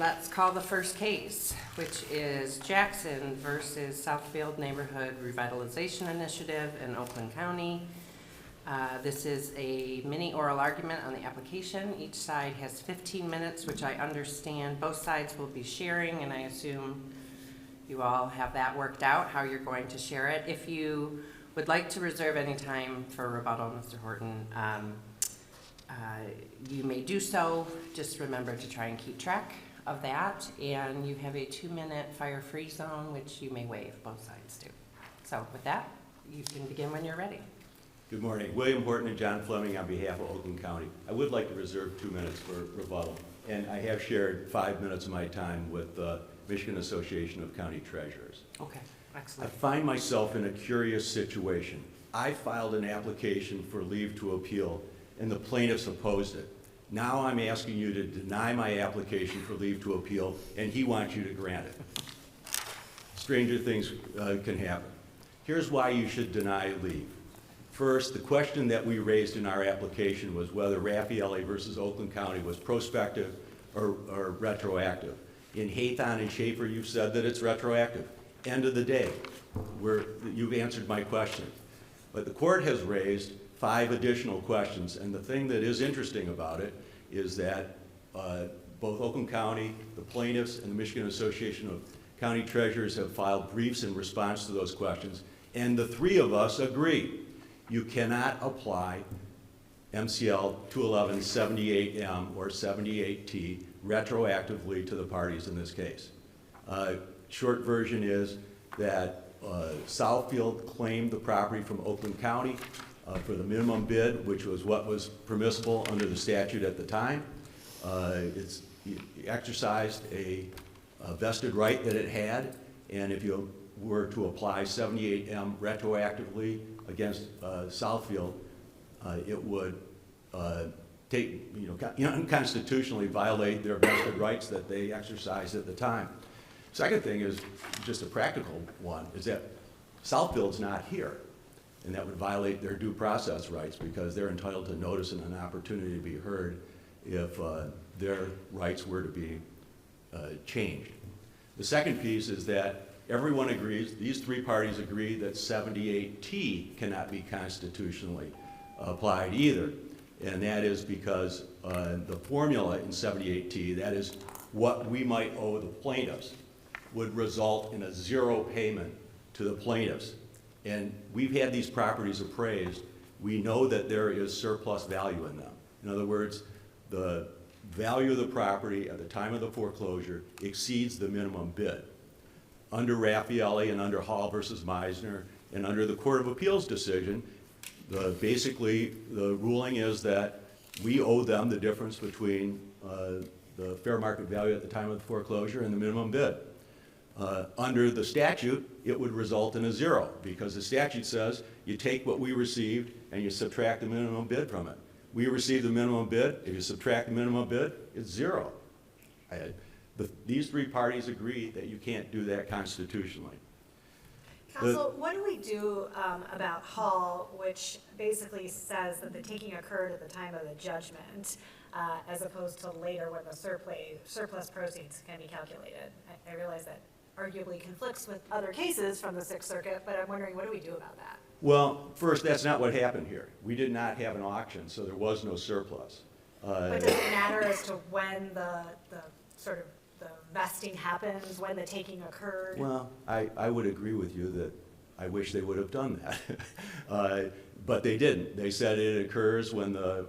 Let's call the first case, which is Jackson versus Southfield Neighborhood Revitalization Initiative in Oakland County. This is a mini oral argument on the application. Each side has 15 minutes, which I understand both sides will be sharing, and I assume you all have that worked out, how you're going to share it. If you would like to reserve any time for rebuttal, Mr. Horton, you may do so. Just remember to try and keep track of that, and you have a 2-minute fire-free zone, which you may waive, both sides do. So with that, you can begin when you're ready. Good morning. William Horton and John Fleming on behalf of Oakland County. I would like to reserve 2 minutes for rebuttal, and I have shared 5 minutes of my time with the Michigan Association of County Treasurers. Okay, I excellent. find myself in a curious situation. I filed an application for leave to appeal, and the plaintiffs opposed it. Now I'm asking you to deny my application for leave to appeal, and he wants you to grant it. Stranger things can happen. Here's why you should deny leave. First, the question that we raised in our application was whether Raffaelli versus Oakland County was prospective or retroactive. In Haython and Schaefer, you've said that it's retroactive. End of the day, you've answered my question. But the court has raised 5 additional questions, and the thing that is interesting about it is that both Oakland County, the plaintiffs, and the Michigan Association of County Treasurers have filed briefs in response to those questions, and the 3 of us agree. You cannot apply MCL 211-78M or 78T retroactively to the parties in this case. Short version is that Southfield claimed the property from Oakland County for the minimum bid, which was what was permissible under the statute at the time. It exercised a vested right that it had, and if you were to apply 78M retroactively against Southfield, it would unconstitutionally violate their vested rights that they exercised at the time. Second thing is just a practical one, is that Southfield's not here, and that would violate their due process rights because they're entitled to notice and an opportunity to be heard if their rights were to be changed. The second piece is that everyone agrees, these 3 parties agree that 78T cannot be constitutionally applied either. And that is because the formula in 78T, that is what we might owe the plaintiffs, would result in a 0 payment to the plaintiffs. And we've had these properties appraised. We know that there is surplus value in them. In other words, the value of the property at the time of the foreclosure exceeds the minimum bid. Under Raffaelli and under Hall versus Meisner and under the Court of Appeals decision, basically the ruling is that we owe them the difference between the fair market value at the time of the foreclosure and the minimum bid. Under the statute, it would result in a 0 because the statute says you take what we received and you subtract the minimum bid from it. We received the minimum bid. If you subtract the minimum bid, it's 0. These 3 parties agree that you can't do that constitutionally. Counsel, what do we do about Hall, which basically says that the taking occurred at the time of the judgment, as opposed to later when the surplus proceeds can be calculated? I realize that arguably conflicts with other cases from the 6th Circuit, but I'm wondering, what do we do about that? Well, first, that's not what happened here. We did not have an auction, so there was no surplus. But does it matter as to when the sort of the vesting happens, when the taking occurred? Well, I would agree with you that I wish they would have done that. But they didn't. They said it occurs when the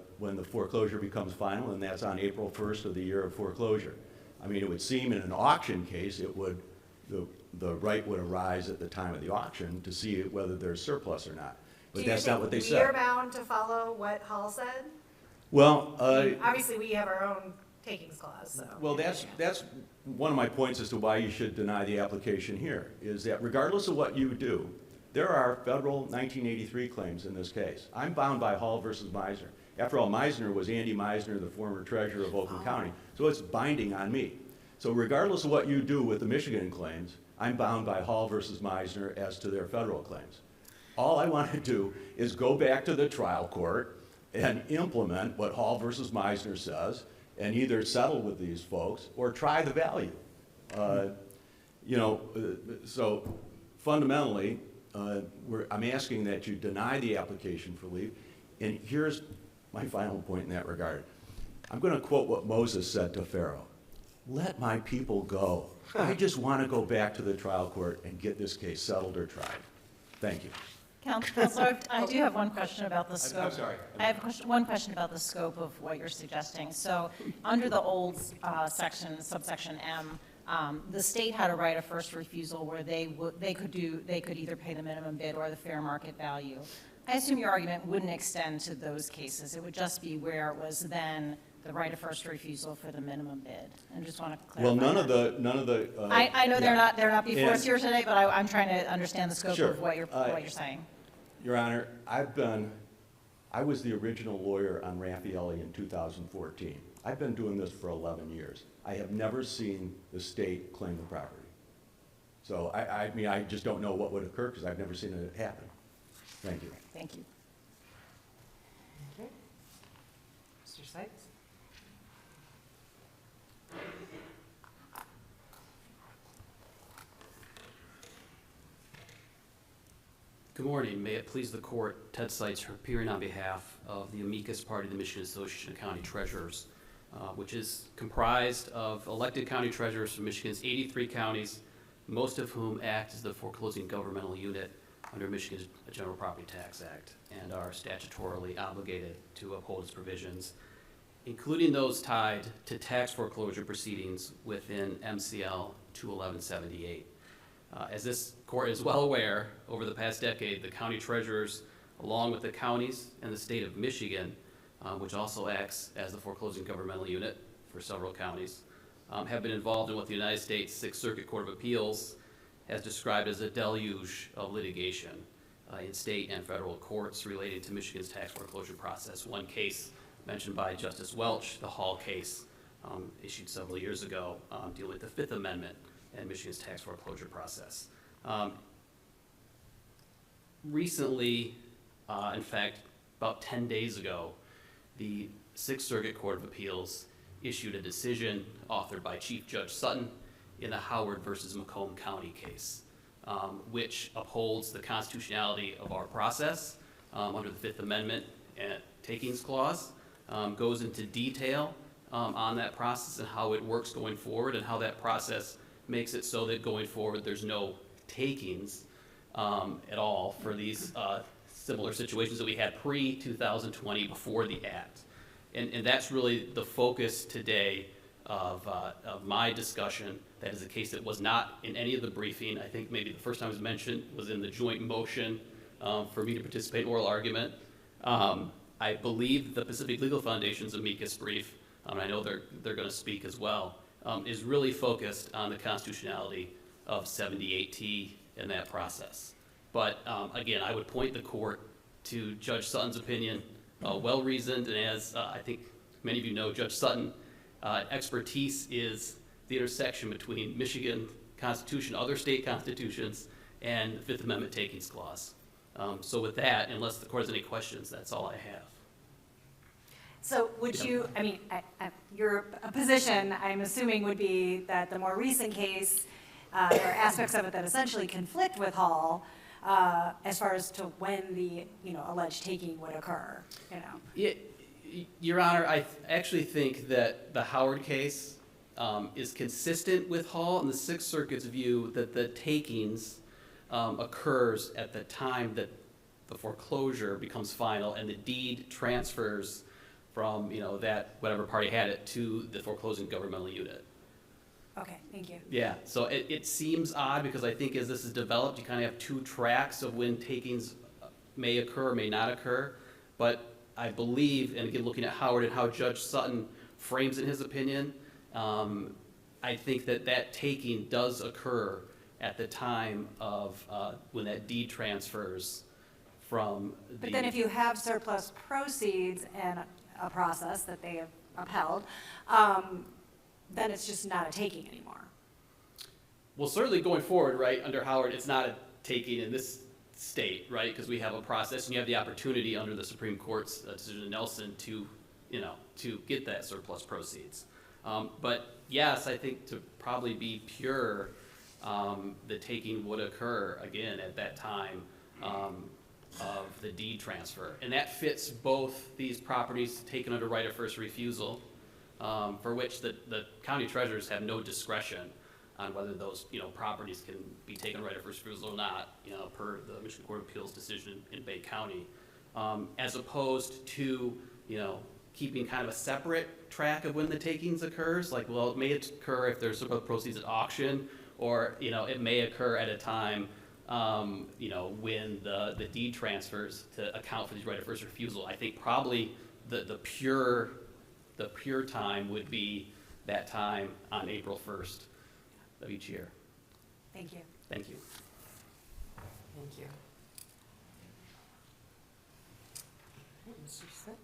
foreclosure becomes final, and that's on April 1st of the year of foreclosure. I mean, it would seem in an auction case, the right would arise at the time of the auction to see whether there's surplus or not. But that's not what they said. We are bound to follow what Hall said? Well, obviously we have our own takings clause. So. Well, that's one of my points as to why you should deny the application here, is that regardless of what you do, there are federal 1983 claims in this case. I'm bound by Hall versus Meisner. After all, Meisner was Andy Meisner, the former treasurer of Oakland County, so it's binding on me. So regardless of what you do with the Michigan claims, I'm bound by Hall versus Meisner as to their federal claims. All I want to do is go back to the trial court and implement what Hall versus Meisner says and either settle with these folks or try the value. So fundamentally, I'm asking that you deny the application for leave. And here's my final point in that regard. I'm going to quote what Moses said to Pharaoh. Let my people go. I just want to go back to the trial court and get this case settled or tried. Thank you. Counselor, I do have one question about the scope. I'm sorry. I have one question about the scope of what you're suggesting. So under the old subsection M, the state had a right of first refusal where they could either pay the minimum bid or the fair market value. I assume your argument wouldn't extend to those cases. It would just be where it was then the right of first refusal for the minimum bid. I just want to clarify. Well, none that. of the. I know yeah. they're not before us And- here today, but I'm trying to understand the scope Sure. of what you're saying. Your Honor, I was the original lawyer on Raffaelli in 2014. I've been doing this for 11 years. I have never seen the state claim the property. So I mean, I just don't know what would occur because I've never seen it happen. Thank you. Thank you. Okay. Mr. Sykes? Good morning. May it please the court, Ted Seitz appearing on behalf of the Amicus Party of the Michigan Association of County Treasurers, which is comprised of elected county treasurers from Michigan's 83 counties, most of whom act as the foreclosing governmental unit under Michigan's General Property Tax Act and are statutorily obligated to uphold its provisions, including those tied to tax foreclosure proceedings within MCL 21178. As this court is well aware, over the past decade, the county treasurers, along with the counties and the state of Michigan, which also acts as the foreclosing governmental unit for several counties, have been involved in what the United States Sixth Circuit Court of Appeals has described as a deluge of litigation in state and federal courts relating to Michigan's tax foreclosure process. One case mentioned by Justice Welch, the Hall case, issued several years ago, dealing with the Fifth Amendment and Michigan's tax foreclosure process. Recently, in fact, about 10 days ago, the Sixth Circuit Court of Appeals issued a decision authored by Chief Judge Sutton in the Howard versus Macomb County case, which upholds the constitutionality of our process under the Fifth Amendment and Takings Clause, goes into detail on that process and how it works going forward and how that process makes it so that going forward there's no takings at all for these similar situations that we had pre-2020 before the act. And that's really the focus today of my discussion. That is a case that was not in any of the briefing. I think maybe the first time it was mentioned was in the joint motion for me to participate in oral argument. I believe the Pacific Legal Foundation's amicus brief, I know they're going to speak as well, is really focused on the constitutionality of 78T in that process. But again, I would point the court to Judge Sutton's opinion, well-reasoned, and as I think many of you know, Judge Sutton, expertise is the intersection between Michigan Constitution, other state constitutions, and the Fifth Amendment Takings Clause. So with that, unless the court has any questions, that's all I have. So would you, I mean, your position, I'm assuming, would be that the more recent case, there are aspects of it that essentially conflict with Hall as far as to when the, alleged taking would occur, Your Honor, I actually think that the Howard case is consistent with Hall and the Sixth Circuit's view that the takings occurs at the time that the foreclosure becomes final and the deed transfers from, that whatever party had it to the foreclosing governmental unit. Okay, thank you. Yeah, so it seems odd because I think as this is developed, you kind of have two tracks of when takings may occur or may not occur. But I believe, and again, looking at Howard and how Judge Sutton frames it in his opinion, I think that taking does occur at the time of when that deed transfers from the... But then if you have surplus proceeds and a process that they have upheld, then it's just not a taking anymore. Well, certainly going forward, right, under Howard, it's not a taking in this state, right, because we have a process and you have the opportunity under the Supreme Court's decision in Nelson to to get that surplus proceeds. But yes, I think to probably be pure, the taking would occur again at that time of the deed transfer. And that fits both these properties taken under right of first refusal, for which the county treasurers have no discretion on whether those, properties can be taken right of first refusal or not, per the Michigan Court of Appeals decision in Bay County, as opposed to, keeping kind of a separate track of when the takings occurs. Like, well, it may occur if there's surplus proceeds at auction, or, it may occur at a time, when the deed transfers to account for these right of first refusal. I think probably the pure time would be that time on April 1st of each year. Thank you. Thank you. Thank you. Okay, Mr. Smith?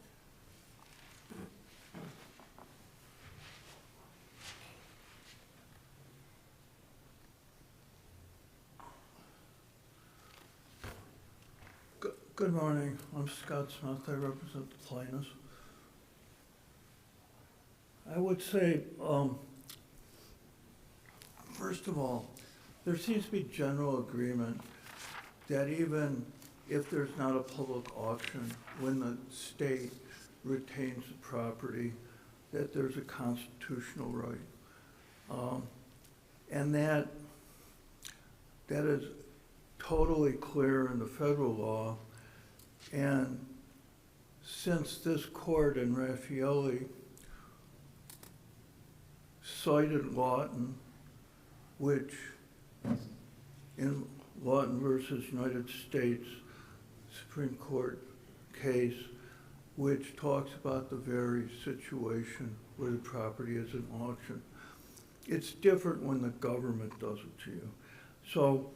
Good morning. I'm Scott Smith. I represent the plaintiffs. I would say, first of all, there seems to be general agreement that even if there's not a public auction, when the state retains the property, that there's a constitutional right. And that is totally clear in the federal law. And since this court in Raffaelli cited Lawton, which in Lawton versus United States Supreme Court case, which talks about the very situation where the property is in auction. It's different when the government does it to you. So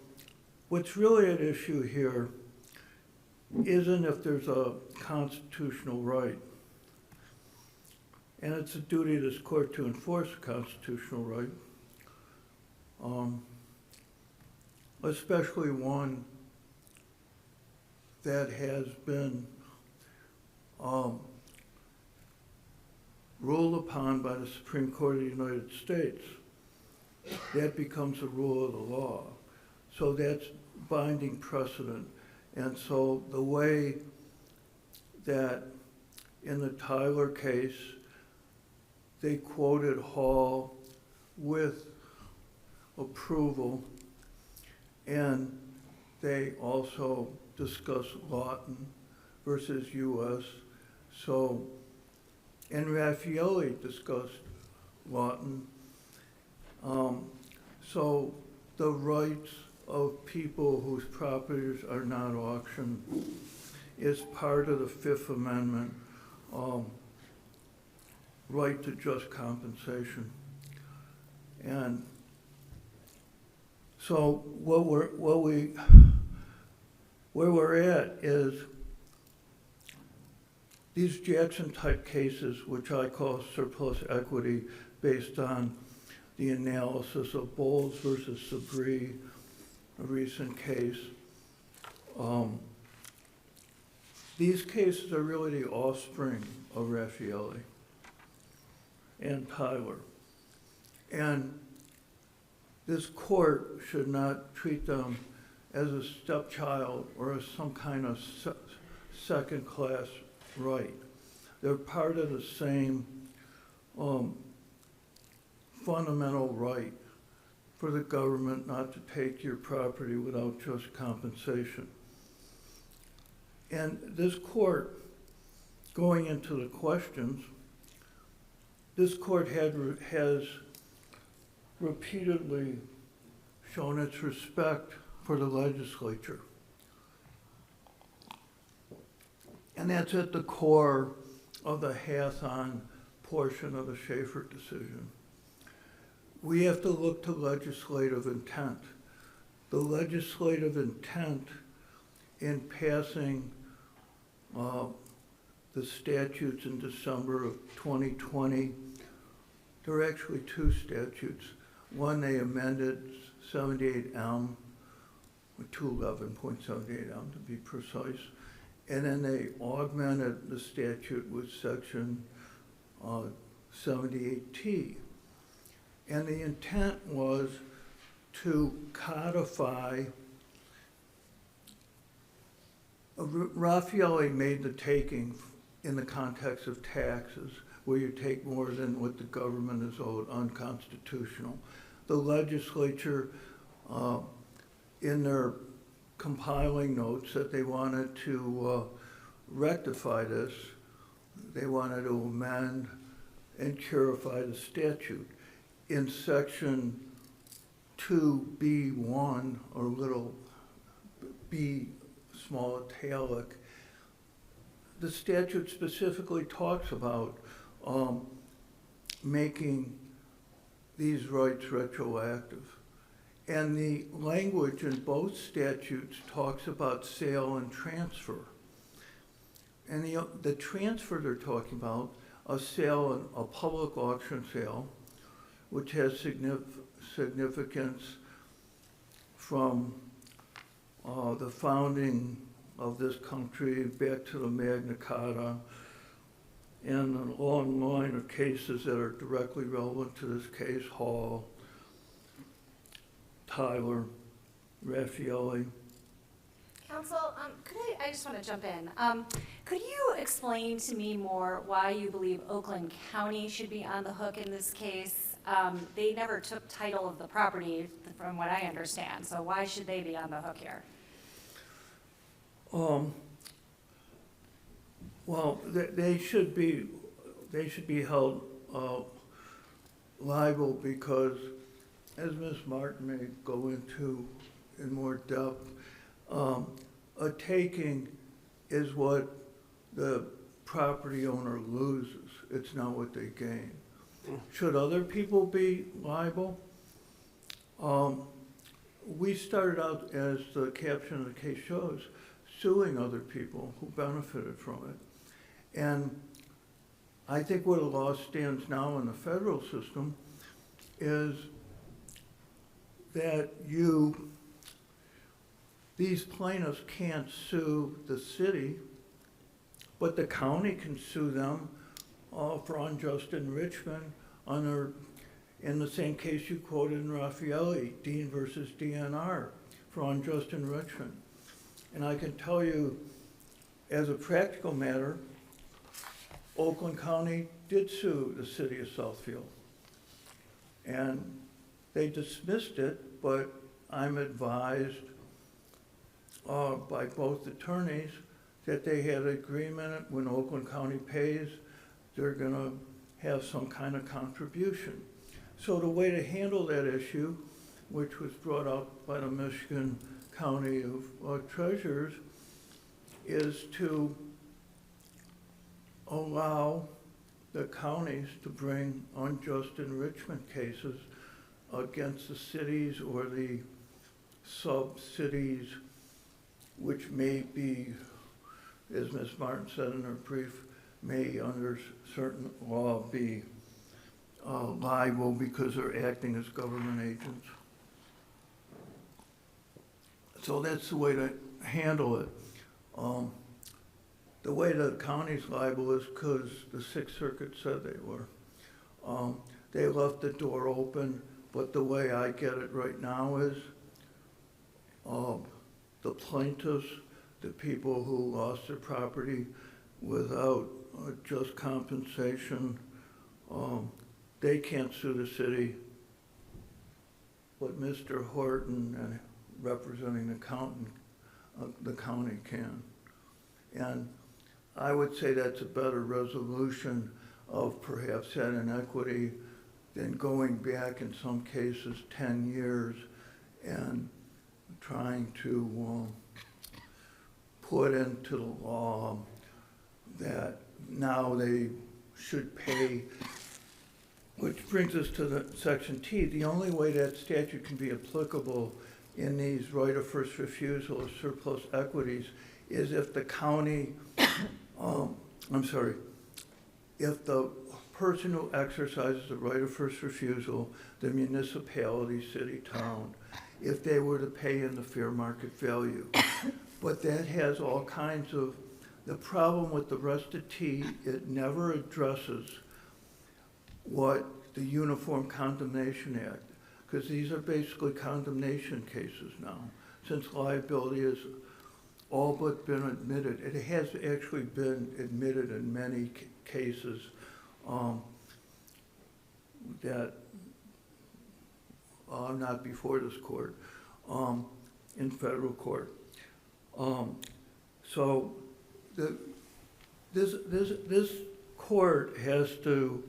what's really at issue here isn't if there's a constitutional right. And it's a duty of this court to enforce a constitutional right, especially one that has been ruled upon by the Supreme Court of the United States. That becomes a rule of the law. So that's binding precedent. And so the way that in the Tyler case, they quoted Hall with approval, and they also discussed Lawton versus U.S. So, and Raffaelli discussed Lawton. So the rights of people whose properties are not auctioned is part of the Fifth Amendment right to just compensation. And so where we're at is these Jackson type cases, which I call surplus equity based on the analysis of Bowles versus Sabri, a recent case. These cases are really the offspring of Raffaelli and Tyler. And this court should not treat them as a stepchild or as some kind of second-class right. They're part of the same fundamental right for the government not to take your property without just compensation. And this court, going into the questions, this court has repeatedly shown its respect for the legislature. And that's at the core of the Hathon portion of the Schaefer decision. We have to look to legislative intent. The legislative intent in passing the statutes in December of 2020, there are actually two statutes. One, they amended 78M, or 211.78M to be precise, and then they augmented the statute with section 78T. And the intent was to codify. Raffaele made the taking in the context of taxes, where you take more than what the government is owed, unconstitutional. The legislature, in their compiling notes, said they wanted to rectify this. They wanted to amend and curify the statute. In section 2B1, or little b small italic, the statute specifically talks about making these rights retroactive. And the language in both statutes talks about sale and transfer. And the transfer they're talking about, a sale, a public auction sale, which has significance from the founding of this country back to the Magna Carta, and a long line of cases that are directly relevant to this case: Hall, Tyler, Raffaele. Counsel, I just want to jump in. Could you explain to me more why you believe Oakland County should be on the hook in this case? They never took title of the property, from what I understand, so why should they be on the hook here? Well, they should be held liable because, as Ms. Martin may go into in more depth, a taking is what the property owner loses. It's not what they gain. Should other people be liable? We started out, as the caption of the case shows, suing other people who benefited from it. And I think where the law stands now in the federal system is that these plaintiffs can't sue the city, but the county can sue them for unjust enrichment in the same case you quoted in Raffaele, Dean versus DNR, for unjust enrichment. And I can tell you, as a practical matter, Oakland County did sue the city of Southfield. And they dismissed it, but I'm advised by both attorneys that they had an agreement when Oakland County pays, they're gonna have some kind of contribution. So the way to handle that issue, which was brought up by the Michigan County of Treasurers, is to allow the counties to bring unjust enrichment cases against the cities or the sub-cities, which may be, as Ms. Martin said in her brief, may under certain law be liable because they're acting as government agents. So that's the way to handle it. The way the county's liable is because the Sixth Circuit said they were. They left the door open, but the way I get it right now is the plaintiffs, the people who lost their property without just compensation, they can't sue the city, but Mr. Horton, and representing the county can. And I would say that's a better resolution of perhaps that inequity than going back in some cases 10 years and trying to put into the law that now they should pay, which brings us to the section T. The only way that statute can be applicable in these right of first refusal or surplus equities is if the county, if the person who exercises the right of first refusal, the municipality, city, town, if they were to pay in the fair market value. But that has all kinds of, the problem with the rest of T, it never addresses what the Uniform Condemnation Act, because these are basically condemnation cases now, since liability has all but been admitted. It has actually been admitted in many cases that are not before this court, in federal court. So this court has to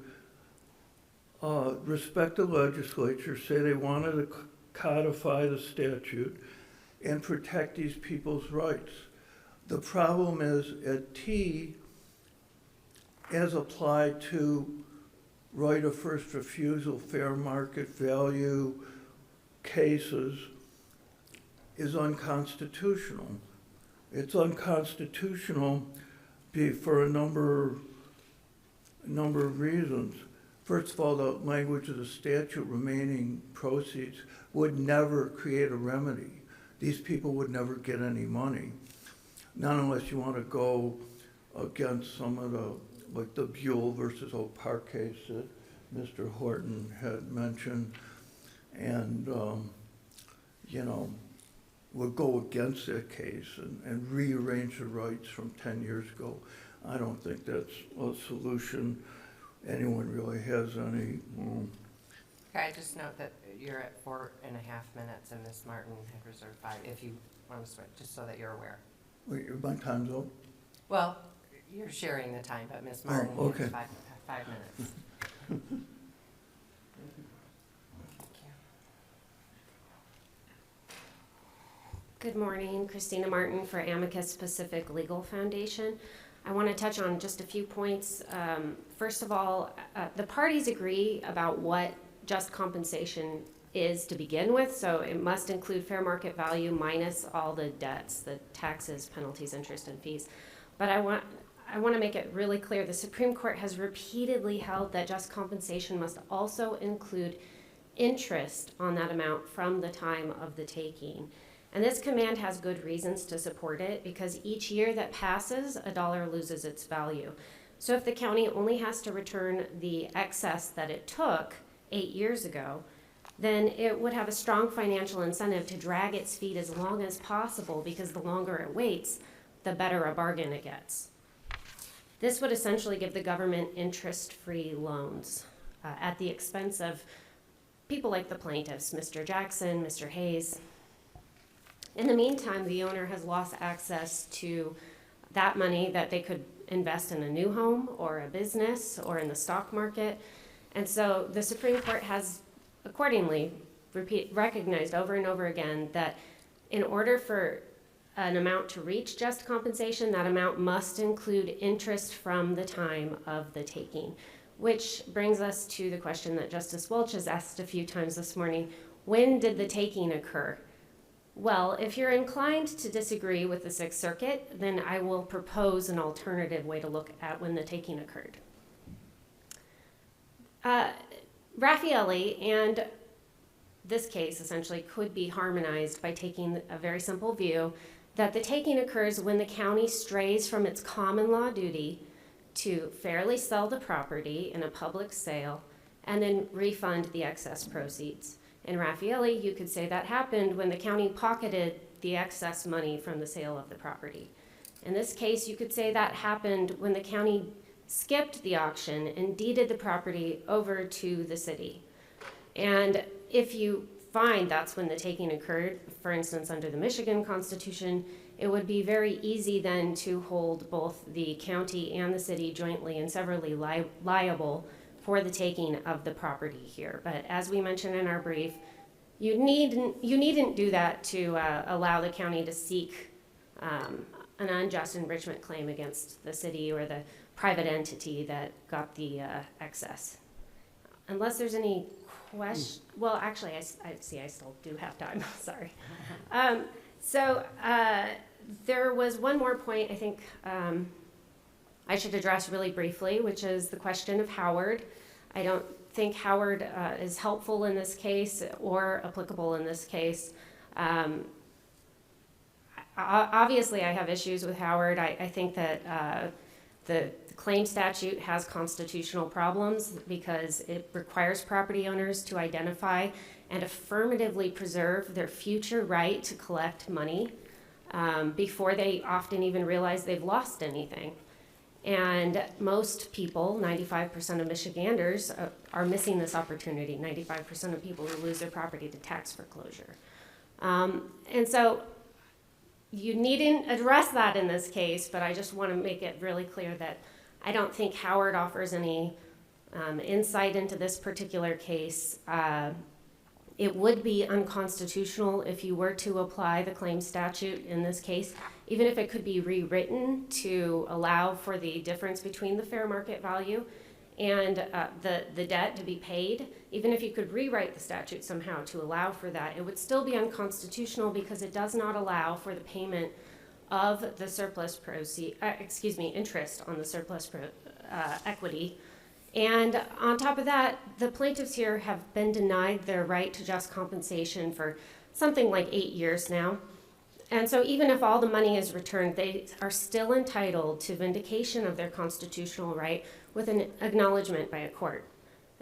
respect the legislature, say they wanted to codify the statute and protect these people's rights. The problem is at T, as applied to right of first refusal, fair market value cases, is unconstitutional. It's unconstitutional for a number of reasons. First of all, the language of the statute, remaining proceeds, would never create a remedy. These people would never get any money, not unless you want to go against some of the, like the Buell versus Oak Park case that Mr. Horton had mentioned, and would go against that case and rearrange the rights from 10 years ago. I don't think that's a solution anyone really has any. Okay, I just note that you're at 4.5 minutes and Ms. Martin had reserved 5, if you want to switch, just so that you're aware. Wait, my time's up? Well, you're sharing the time, but Ms. Martin okay. has 5 minutes. Thank you. Good morning, Christina Martin for Amicus Pacific Legal Foundation. I want to touch on just a few points. First of all, the parties agree about what just compensation is to begin with, so it must include fair market value minus all the debts, the taxes, penalties, interest, and fees. But I want to make it really clear, the Supreme Court has repeatedly held that just compensation must also include interest on that amount from the time of the taking. And this command has good reasons to support it, because each year that passes, a dollar loses its value. So if the county only has to return the excess that it took 8 years ago, then it would have a strong financial incentive to drag its feet as long as possible, because the longer it waits, the better a bargain it gets. This would essentially give the government interest-free loans at the expense of people like the plaintiffs, Mr. Jackson, Mr. Hayes. In the meantime, the owner has lost access to that money that they could invest in a new home or a business or in the stock market. And so the Supreme Court has accordingly recognized over and over again that in order for an amount to reach just compensation, that amount must include interest from the time of the taking. Which brings us to the question that Justice Welch has asked a few times this morning: when did the taking occur? Well, if you're inclined to disagree with the Sixth Circuit, then I will propose an alternative way to look at when the taking occurred. Raffaelli and this case essentially could be harmonized by taking a very simple view that the taking occurs when the county strays from its common law duty to fairly sell the property in a public sale and then refund the excess proceeds. In Raffaelli, you could say that happened when the county pocketed the excess money from the sale of the property. In this case, you could say that happened when the county skipped the auction and deeded the property over to the city. And if you find that's when the taking occurred, for instance, under the Michigan Constitution, it would be very easy then to hold both the county and the city jointly and severally liable for the taking of the property here. But as we mentioned in our brief, you needn't do that to allow the county to seek an unjust enrichment claim against the city or the private entity that got the excess. Unless there's any question, well, actually, I still do have time, sorry. There was one more point I think I should address really briefly, which is the question of Howard. I don't think Howard is helpful in this case or applicable in this case. Obviously, I have issues with Howard. I think that the The claim statute has constitutional problems because it requires property owners to identify and affirmatively preserve their future right to collect money before they often even realize they've lost anything. And most people, 95% of Michiganders, are missing this opportunity. 95% of people who lose their property to tax foreclosure. And so you needn't address that in this case, but I just want to make it really clear that I don't think Howard offers any insight into this particular case. It would be unconstitutional if you were to apply the claim statute in this case, even if it could be rewritten to allow for the difference between the fair market value and the debt to be paid. Even if you could rewrite the statute somehow to allow for that, it would still be unconstitutional because it does not allow for the payment of the surplus interest on the surplus equity. And on top of that, the plaintiffs here have been denied their right to just compensation for something like 8 years now. And so even if all the money is returned, they are still entitled to vindication of their constitutional right with an acknowledgement by a court,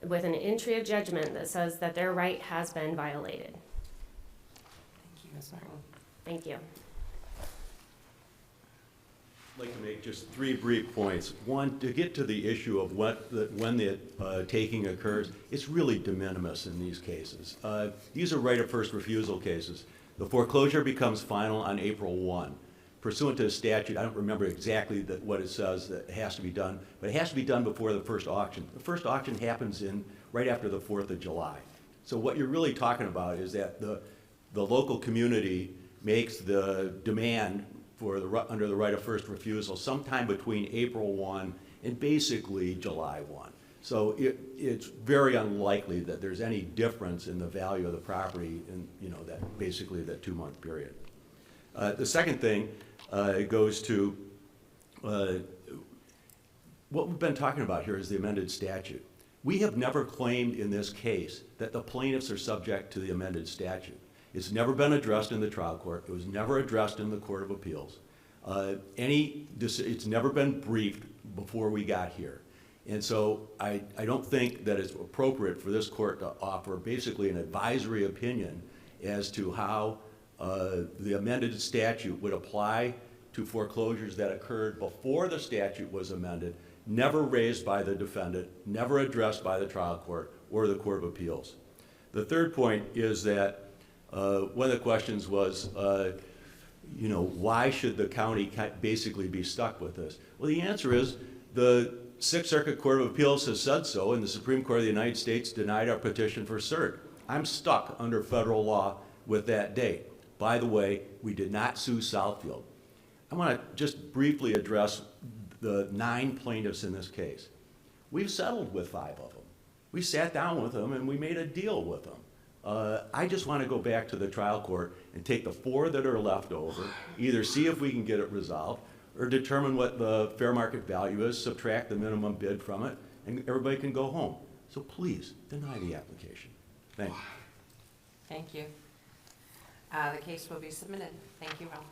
with an entry of judgment that says that their right has been violated. Thank you, Ms. Martin. Thank you. I'd like to make just 3 brief points. One, to get to the issue of when the taking occurs, it's really de minimis in these cases. These are right of first refusal cases. The foreclosure becomes final on April 1. Pursuant to the statute, I don't remember exactly what it says that has to be done, but it has to be done before the first auction. The first auction happens right after the 4th of July. So what you're really talking about is that the local community makes the demand under the right of first refusal sometime between April 1 and basically July 1. So it's very unlikely that there's any difference in the value of the property in that 2-month period. The second thing goes to what we've been talking about here is the amended statute. We have never claimed in this case that the plaintiffs are subject to the amended statute. It's never been addressed in the trial court. It was never addressed in the Court of Appeals. It's never been briefed before we got here. And so I don't think that it's appropriate for this court to offer basically an advisory opinion as to how the amended statute would apply to foreclosures that occurred before the statute was amended, never raised by the defendant, never addressed by the trial court or the Court of Appeals. The third point is that one of the questions was, why should the county basically be stuck with this? Well, the answer is the Sixth Circuit Court of Appeals has said so, and the Supreme Court of the United States denied our petition for cert. I'm stuck under federal law with that date. By the way, we did not sue Southfield. I want to just briefly address the 9 plaintiffs in this case. We've settled with 5 of them. We sat down with them and we made a deal with them. I just want to go back to the trial court and take the 4 that are left over, either see if we can get it resolved or determine what the fair market value is, subtract the minimum bid from it, and everybody can go home. So please, deny the application. Thank you. Thank you. The case will be submitted. Thank you all.